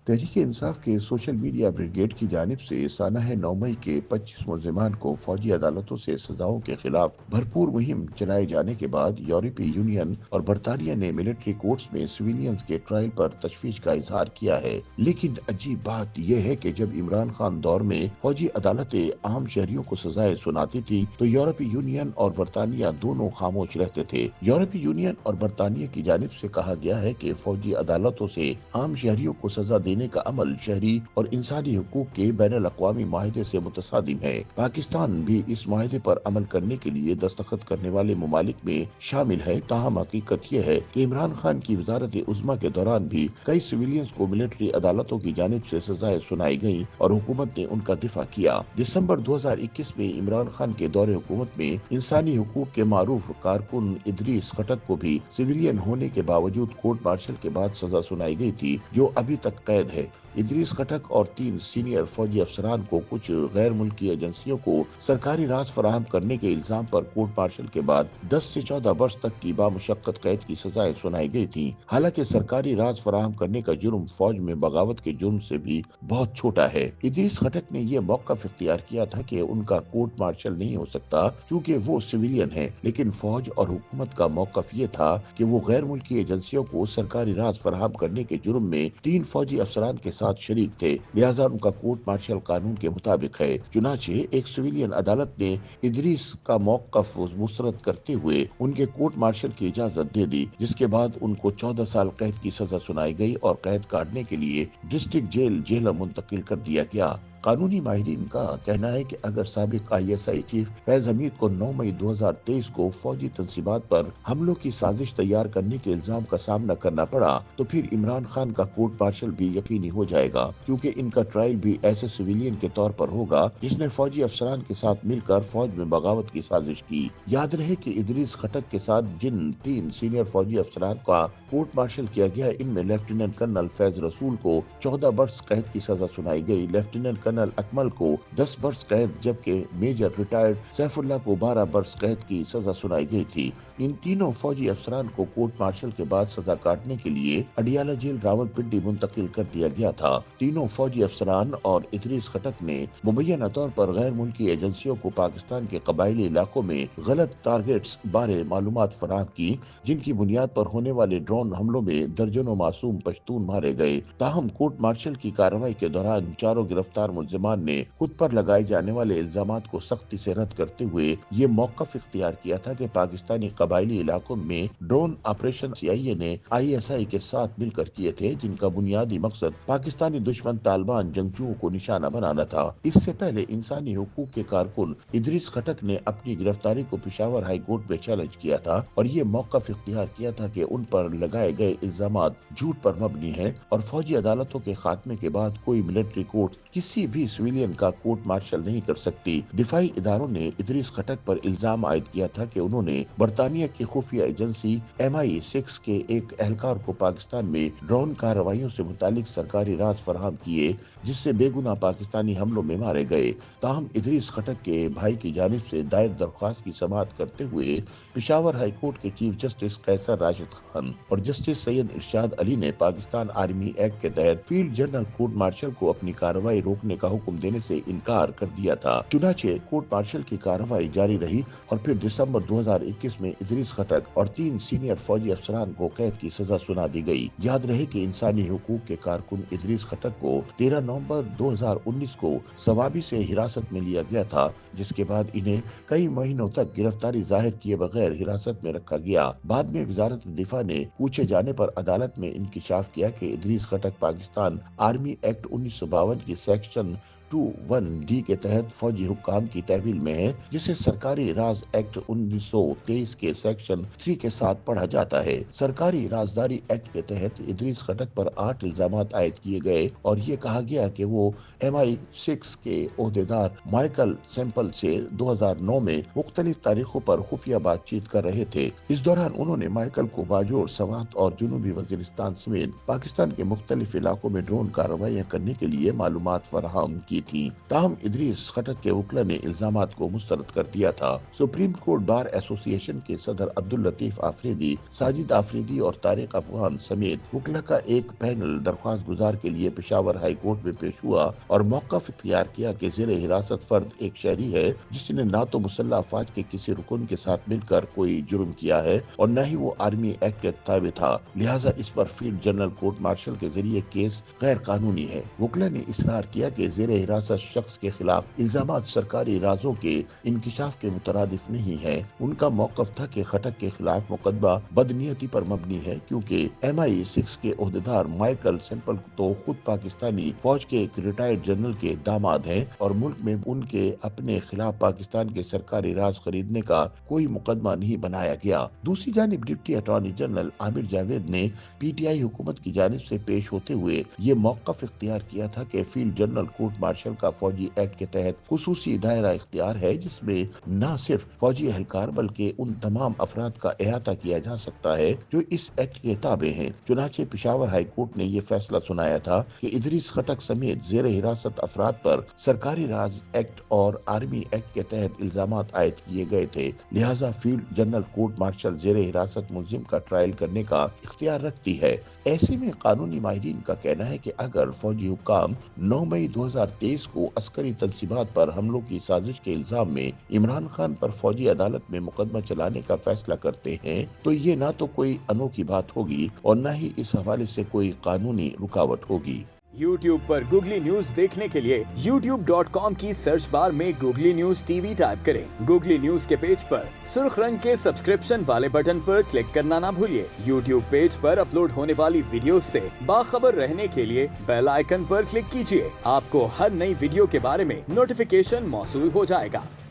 तहरीक इंसाफ के social media brigade की जानिब से सानह 9 मई के 25 मुलजिमान को फौजी अदालतों से सजाओं के खिलाफ भरपूर मुहिम चलाए जाने के बाद यूरोपीय यूनियन और बरतानिया ने मिलिट्री कोर्ट्स में सिविलियंस के ट्रायल पर तशवीश का इजहार किया है। लेकिन अजीब बात यह है कि जब इमरान खान दौर में फौजी अदालतें आम शहरियों को सजाएं सुनाती थी तो यूरोपीय यूनियन और बरतानिया दोनों खामोश रहते थे। यूरोपीय यूनियन और बरतानिया की जानिब से कहा गया है कि फौजी अदालतों से आम शहरियों को सजा देने का अमल शहरी और इंसानी हुकूक के बैनुल अक़वामी माहिदे से मुतसादिम है। पाकिस्तान भी इस माहिदे पर अमल करने के लिए दस्तखत करने वाले ममालिक में शामिल है। ताहम हकीकत यह है कि इमरान खान की वजारत उज़्मा के दौरान भी कई सिविलियंस को मिलिट्री अदालतों की जानिब से सजाएं सुनाई गयी और हुकूमत ने उनका दिफा किया। दिसंबर 2021 में इमरान खान के दौरे हुकूमत में इंसानी हुकूक के मारूफ कारकुन इदरीस खटक को भी सिविलियन होने के बावजूद कोर्ट मार्शल के बाद सजा सुनाई गई थी, जो अभी तक कैद है। इदरीस खटक और 3 सीनियर फौजी अफसरान को कुछ गैर मुल्की एजेंसियों को सरकारी राज फराहम करने के इल्जाम पर कोर्ट मार्शल के बाद 10 से 14 वर्ष तक की बामुशक्कत कैद की सजाएं सुनाई गई थी। हालांकि सरकारी राज फराहम करने का जुर्म फौज में बगावत के जुर्म से भी बहुत छोटा है। इदरीस खटक ने यह मौक़िफ़ इख्तियार किया था कि उनका कोर्ट मार्शल नहीं हो सकता क्योंकि वो सिविलियन है, लेकिन फौज और हुकूमत का मौक़िफ़ ये था कि वो गैर मुल्की एजेंसियों को सरकारी राज फराहम करने के जुर्म में 3 फौजी अफसरान के साथ शरीक थे, लिहाजा उनका कोर्ट मार्शल कानून के मुताबिक है। चुनाचे एक सिविलियन अदालत ने इदरीस का मौक़िफ़ मुस्तरद करते हुए उनके कोर्ट मार्शल की इजाजत दे दी, जिसके बाद उनको 14 साल कैद की सजा सुनाई गई और कैद काटने के लिए डिस्ट्रिक्ट जेल जेहलम मुंतकिल कर दिया गया। कानूनी माहिरीन का कहना है कि अगर साबिक ISI चीफ फैज हमीद को 9 मई 2023 को फौजी तंसीबात पर हमलों की साजिश तैयार करने के इल्जाम का सामना करना पड़ा तो फिर इमरान खान का कोर्ट मार्शल भी यकीनी हो जाएगा, क्योंकि इनका ट्रायल भी ऐसे सिविलियन के तौर पर होगा जिसने फौजी अफसरान के साथ मिलकर फौज में बगावत की साजिश की। याद रहे कि इदरीस खटक के साथ जिन 3 सीनियर फौजी अफसरान का कोर्ट मार्शल किया गया, इनमें लेफ्टिनेंट कर्नल फैज रसूल को 14 वर्ष कैद की सजा सुनाई गई, लेफ्टिनेंट कर्नल अकमल को 10 वर्ष कैद, जबकि मेजर रिटायर्ड सैफुल्लाह को 12 वर्ष कैद की सजा सुनाई गई थी। इन तीनों फौजी अफसरान को कोर्ट मार्शल के बाद सजा काटने के लिए अडियाला जेल रावलपिंडी मुंतकिल कर दिया गया था। तीनों फौजी अफसरान और इदरीस खटक ने मुबैना तौर पर गैर मुल्की एजेंसियों को पाकिस्तान के कबायली इलाकों में गलत टारगेट्स बारे मालूमात फराहम की, जिनकी बुनियाद पर होने वाले ड्रोन हमलों में दर्जनों मासूम पश्तून मारे गए। ताहम कोर्ट मार्शल की कार्रवाई के दौरान चारों गिरफ्तार मुल्जिमान ने खुद पर लगाए जाने वाले इल्जामात को सख्ती से रद्द करते हुए ये मौक़िफ़ इख्तियार किया था कि पाकिस्तानी कबायली इलाकों में ड्रोन ऑपरेशन CIA ने ISI के साथ मिलकर किए थे, जिनका बुनियादी मकसद पाकिस्तानी दुश्मन तालिबान जंगजुओं को निशाना बनाना था। इससे पहले इंसानी हुकूक के कारकुन इदरीस खटक ने अपनी गिरफ्तारी को पेशावर हाई कोर्ट में चैलेंज किया था और ये मौक़िफ़ इख्तियार किया था कि उन पर लगाए गए इल्जामात झूठ पर मबनी है और फौजी अदालतों के खात्मे के बाद कोई मिलिट्री कोर्ट किसी भी सिविलियन का कोर्ट मार्शल नहीं कर सकती। दिफाई इदारों ने इदरीस खटक पर इल्जाम आयद किया था कि उन्होंने बरतानिया की खुफिया एजेंसी MI6 के एक एहलकार को पाकिस्तान में ड्रोन कार्रवाइयों से मुतालिक सरकारी राज फराहम किए, जिससे बेगुनाह पाकिस्तानी हमलों में मारे गए। ताहम इदरीस खटक के भाई की जानिब से दायर दरख्वास्त की समाअत करते हुए पेशावर हाई कोर्ट के चीफ जस्टिस कैसर राशिद खान और जस्टिस सैयद इरशाद अली ने पाकिस्तान आर्मी एक्ट के तहत फील्ड जनरल कोर्ट मार्शल को अपनी कार्रवाई रोकने का हुक्म देने से इनकार कर दिया था। चुनाचे कोर्ट मार्शल की कार्रवाई जारी रही और फिर दिसंबर 2021 में इदरीस खटक और 3 सीनियर फौजी अफसरान को कैद की सजा सुना दी गई। याद रहे कि इंसानी हुकूक के कारकुन इदरीस खटक को 13 नवंबर 2019 को सवाबी से हिरासत में लिया गया था, जिसके बाद इन्हें कई महीनों तक गिरफ्तारी जाहिर किए बगैर हिरासत में रखा गया। बाद में वजारत दिफा ने पूछे जाने पर अदालत में इंकिशाफ किया कि इदरीस खटक पाकिस्तान आर्मी एक्ट 1952 की सेक्शन 21D के तहत फौजी हुक्काम की तहवील में है, जिसे सरकारी राज एक्ट 1923 के सेक्शन 3 के साथ पढ़ा जाता है। सरकारी राजदारी एक्ट के तहत इदरीस खटक पर 8 इल्जामात आयद किए गए और ये कहा गया कि वो MI6 के ओहदेदार माइकल सैंपल से 2009 में मुख्तलिफ तारीखों पर खुफिया बातचीत कर रहे थे। इस दौरान उन्होंने माइकल को बाजोर, सवात और जनूबी वजीरिस्तान समेत पाकिस्तान के मुख्तलिफ इलाकों में ड्रोन कार्रवाइयां करने के लिए मालूमात फराहम की। की थी। ताहम इदरीस खटक के वकला ने इल्जामात को मुस्तरद कर दिया था। सुप्रीम कोर्ट बार एसोसिएशन के सदर अब्दुल लतीफ आफरीदी, साजिद आफरीदी और तारिक अफगान समेत वकला का एक पैनल दरख्वास्त गुजार के लिए पेशावर हाई कोर्ट में पेश हुआ और मौक़िफ़ इख्तियार किया कि ज़ेर हिरासत फर्द एक शहरी है जिसने ना तो मुसल्लह अफवाज के किसी रुकन के साथ मिलकर कोई जुर्म किया है और न ही वो आर्मी एक्ट के ताबे था, लिहाजा इस पर फील्ड जनरल कोर्ट मार्शल के जरिए केस गैर कानूनी है। वकला ने इसरार किया कि ज़ेर हिरासत शख्स के खिलाफ इल्जामात सरकारी राजों के इंकिशाफ के मुतरादिफ नहीं है। उनका मौक़िफ़ था कि खटक के खिलाफ मुकदमा बदनीयती पर मबनी है क्योंकि MI6 के ओहदेदार माइकल सेम्पल तो खुद पाकिस्तानी फौज के एक रिटायर्ड जनरल के दामाद हैं और मुल्क में उनके अपने खिलाफ पाकिस्तान के सरकारी राज खरीदने का कोई मुकदमा नहीं बनाया गया। दूसरी जानिब deputy attorney general Aamir Javed ने PTI हुकूमत की जानिब से पेश होते हुए ये मौक़िफ़ इख्तियार किया था कि फील्ड जनरल कोर्ट मार्शल का फौजी एक्ट के तहत खुसूसी दायरा इख्तियार है जिसमें न सिर्फ फौजी एहलकार बल्कि उन तमाम अफराद का अहाता किया जा सकता है जो इस एक्ट के ताबे हैं। चुनांचे पेशावर हाई कोर्ट ने यह फैसला सुनाया था कि इदरीस खटक समेत ज़ेर हिरासत अफराद पर सरकारी राज एक्ट और आर्मी एक्ट के तहत इल्जामात आयद किए गए थे, लिहाजा फील्ड जनरल कोर्ट मार्शल ज़ेर हिरासत मुलजिम का ट्रायल करने का इख्तियार रखती है। ऐसे में कानूनी माहिरीन का कहना है कि अगर फौजी हुक्काम 9 मई 2023 को अस्करी तंसीबात पर हमलों की साजिश के इल्जाम में इमरान खान पर फौजी अदालत में मुकदमा चलाने का फैसला करते हैं तो ये ना तो कोई अनोखी बात होगी और न ही इस हवाले से कोई कानूनी रुकावट होगी। YouTube पर गूगली न्यूज देखने के लिए youtube.com की सर्च बार में गूगली न्यूज TV टाइप करें। गूगली न्यूज के पेज पर सुर्ख रंग के सब्सक्रिप्शन वाले बटन पर क्लिक करना ना भूलिए। YouTube पेज पर अपलोड होने वाली वीडियोस से बाखबर रहने के लिए बेल आइकन पर क्लिक कीजिए। आपको हर नई वीडियो के बारे में नोटिफिकेशन मौसूल हो जाएगा।